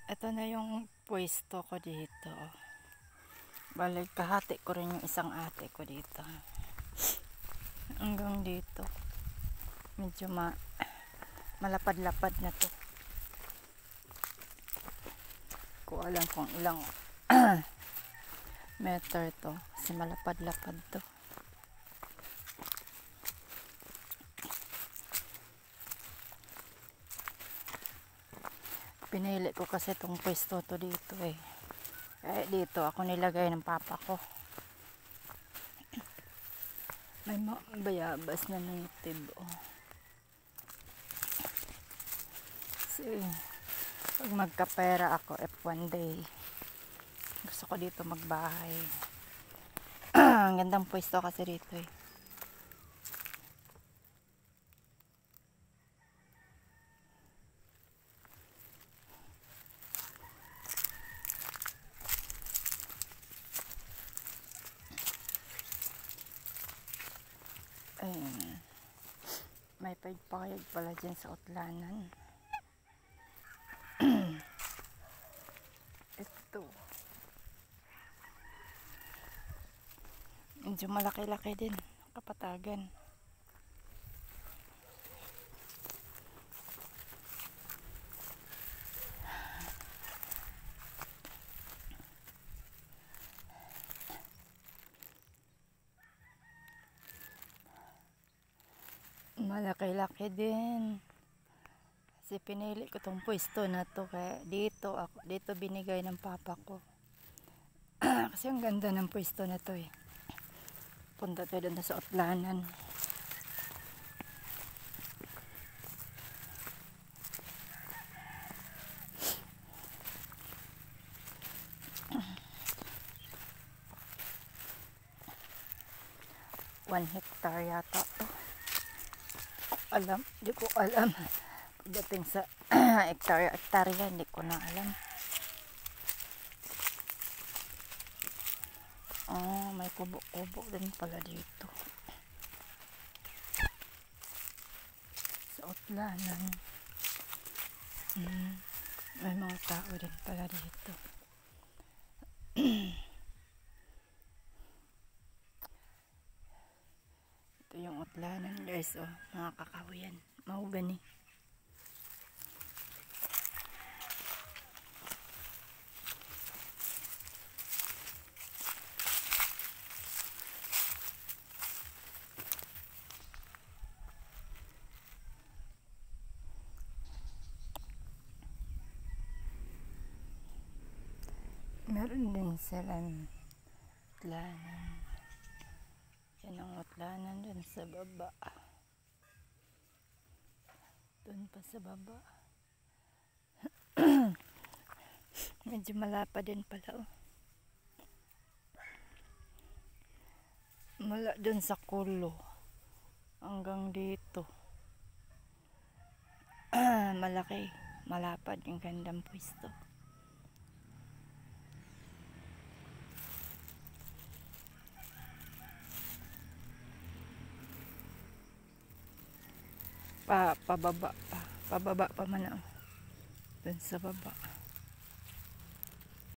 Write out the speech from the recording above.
Ito na yung pwesto ko dito. Balik kahati ko rin yung isang ate ko dito. Hanggang dito. Medyo malapad-lapad na to. Ko alam kung ilang meter to. Kasi malapad-lapad to. Pinili ko kasi itong pwesto to dito eh. Dito ako nilagay ng papa ko. May bayabas na native oh. Kasi pag magkapera ako if one day gusto ko dito magbahay. Ang gandang pwesto kasi dito eh. Ayun. May pagpakayag pala dyan sa utlanan. Ito. Medyo malaki-laki din. Kapatagan. Malaki-laki din. Kasi pinili ko tong pwesto na to kaya dito binigay ng papa ko. Kasi ang ganda ng pwesto na to eh. Punta tayo doon sa utlanan. One hectare yata to. Di ko alam. Pagdating sa hektarya, hindi ko na alam. May kubo-kubo din pala dito. Sa utlanan. May mga tao din pala dito. Ito yung utlanan guys, oh, mga kakahuyan. Mahogany. Meron din silang utlanan. Yan ang utlanan dun sa baba. Dun pa sa baba. Medyo malapa din pala oh. Mula dun sa kulo hanggang dito. Malaki, malapad, yung gandang pwesto. Pababa pa man ako dun sa baba.